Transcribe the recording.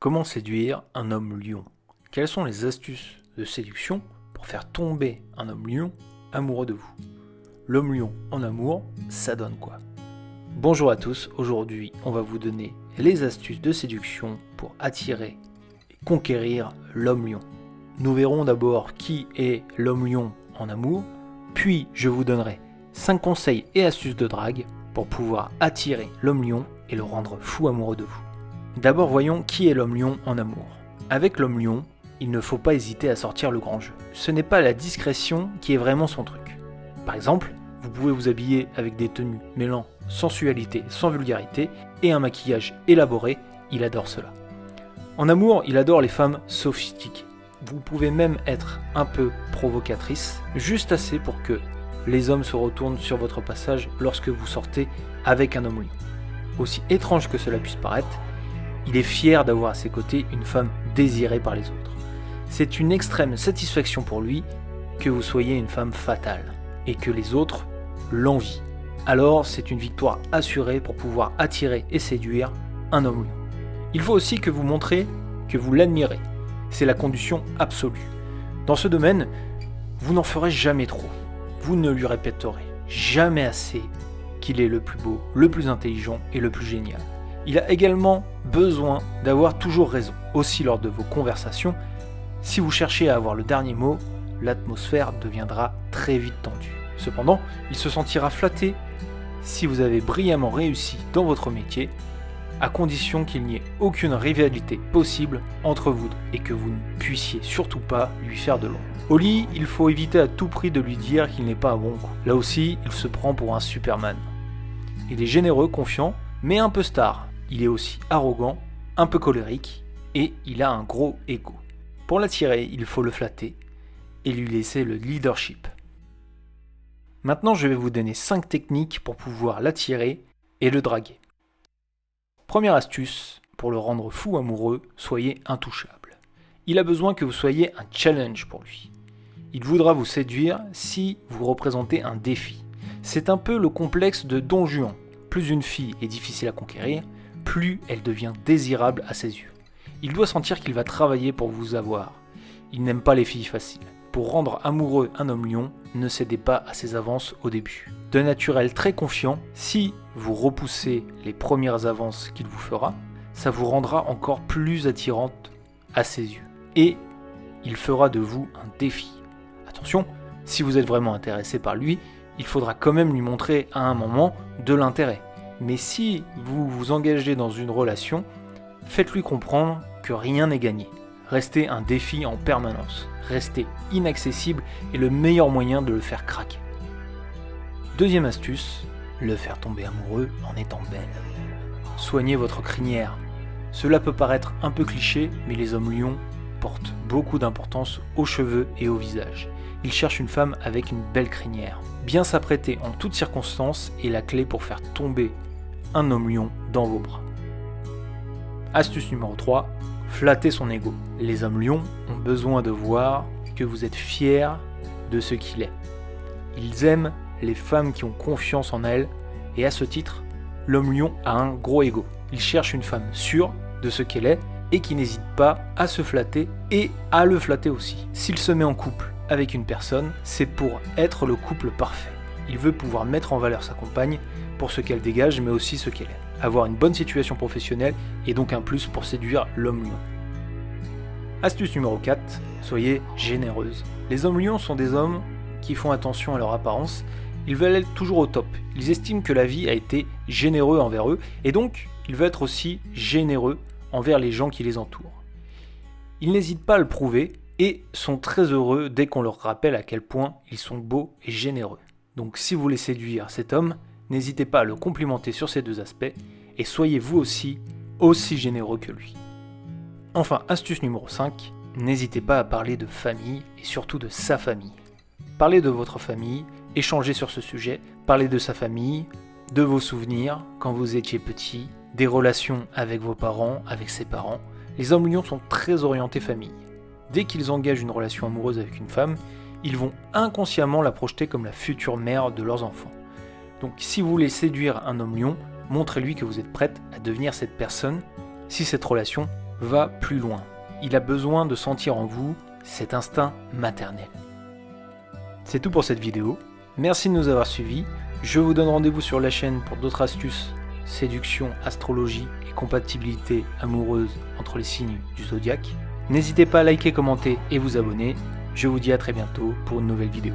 Comment séduire un homme lion? Quelles sont les astuces de séduction pour faire tomber un homme lion amoureux de vous? L'homme lion en amour, ça donne quoi? Bonjour à tous, aujourd'hui on va vous donner les astuces de séduction pour attirer et conquérir l'homme lion. Nous verrons d'abord qui est l'homme lion en amour, puis je vous donnerai 5 conseils et astuces de drague pour pouvoir attirer l'homme lion et le rendre fou amoureux de vous. D'abord voyons qui est l'homme lion en amour. Avec l'homme lion, il ne faut pas hésiter à sortir le grand jeu. Ce n'est pas la discrétion qui est vraiment son truc. Par exemple, vous pouvez vous habiller avec des tenues mêlant sensualité sans vulgarité et un maquillage élaboré, il adore cela. En amour, il adore les femmes sophistiquées. Vous pouvez même être un peu provocatrice, juste assez pour que les hommes se retournent sur votre passage lorsque vous sortez avec un homme lion. Aussi étrange que cela puisse paraître, il est fier d'avoir à ses côtés une femme désirée par les autres. C'est une extrême satisfaction pour lui que vous soyez une femme fatale et que les autres l'envient. Alors c'est une victoire assurée pour pouvoir attirer et séduire un homme lion. Il faut aussi que vous montrez que vous l'admirez. C'est la condition absolue. Dans ce domaine, vous n'en ferez jamais trop. Vous ne lui répéterez jamais assez qu'il est le plus beau, le plus intelligent et le plus génial. Il a également besoin d'avoir toujours raison. Aussi lors de vos conversations, si vous cherchez à avoir le dernier mot, l'atmosphère deviendra très vite tendue. Cependant, il se sentira flatté si vous avez brillamment réussi dans votre métier, à condition qu'il n'y ait aucune rivalité possible entre vous deux et que vous ne puissiez surtout pas lui faire de l'ombre. Au lit, il faut éviter à tout prix de lui dire qu'il n'est pas un bon coup. Là aussi, il se prend pour un Superman. Il est généreux, confiant, mais un peu star. Il est aussi arrogant, un peu colérique, et il a un gros ego. Pour l'attirer, il faut le flatter et lui laisser le leadership. Maintenant, je vais vous donner 5 techniques pour pouvoir l'attirer et le draguer. Première astuce, pour le rendre fou amoureux, soyez intouchable. Il a besoin que vous soyez un challenge pour lui. Il voudra vous séduire si vous représentez un défi. C'est un peu le complexe de Don Juan. Plus une fille est difficile à conquérir, plus elle devient désirable à ses yeux. Il doit sentir qu'il va travailler pour vous avoir. Il n'aime pas les filles faciles. Pour rendre amoureux un homme lion, ne cédez pas à ses avances au début. De naturel très confiant, si vous repoussez les premières avances qu'il vous fera, ça vous rendra encore plus attirante à ses yeux. Et il fera de vous un défi. Attention, si vous êtes vraiment intéressé par lui, il faudra quand même lui montrer à un moment de l'intérêt. Mais si vous vous engagez dans une relation, faites-lui comprendre que rien n'est gagné. Restez un défi en permanence. Rester inaccessible est le meilleur moyen de le faire craquer. Deuxième astuce, le faire tomber amoureux en étant belle. Soignez votre crinière. Cela peut paraître un peu cliché, mais les hommes lions portent beaucoup d'importance aux cheveux et au visage. Ils cherchent une femme avec une belle crinière. Bien s'apprêter en toutes circonstances est la clé pour faire tomber un homme lion dans vos bras. Astuce numéro 3, flatter son ego. Les hommes lions ont besoin de voir que vous êtes fier de ce qu'il est. Ils aiment les femmes qui ont confiance en elles et à ce titre, l'homme lion a un gros ego. Il cherche une femme sûre de ce qu'elle est et qui n'hésite pas à se flatter et à le flatter aussi. S'il se met en couple avec une personne, c'est pour être le couple parfait. Il veut pouvoir mettre en valeur sa compagne pour ce qu'elle dégage mais aussi ce qu'elle est. Avoir une bonne situation professionnelle est donc un plus pour séduire l'homme lion. Astuce numéro 4, soyez généreuse. Les hommes lions sont des hommes qui font attention à leur apparence, ils veulent être toujours au top. Ils estiment que la vie a été généreuse envers eux et donc ils veulent être aussi généreux envers les gens qui les entourent. Ils n'hésitent pas à le prouver et sont très heureux dès qu'on leur rappelle à quel point ils sont beaux et généreux. Donc si vous voulez séduire cet homme, n'hésitez pas à le complimenter sur ces deux aspects et soyez vous aussi généreux que lui. Enfin, astuce numéro 5, n'hésitez pas à parler de famille et surtout de sa famille. Parlez de votre famille, échangez sur ce sujet, parlez de sa famille, de vos souvenirs quand vous étiez petit, des relations avec vos parents, avec ses parents. Les hommes lions sont très orientés famille. Dès qu'ils engagent une relation amoureuse avec une femme, ils vont inconsciemment la projeter comme la future mère de leurs enfants. Donc si vous voulez séduire un homme lion, montrez-lui que vous êtes prête à devenir cette personne si cette relation va plus loin. Il a besoin de sentir en vous cet instinct maternel. C'est tout pour cette vidéo. Merci de nous avoir suivis. Je vous donne rendez-vous sur la chaîne pour d'autres astuces, séduction, astrologie et compatibilité amoureuse entre les signes du zodiaque. N'hésitez pas à liker, commenter et vous abonner. Je vous dis à très bientôt pour une nouvelle vidéo.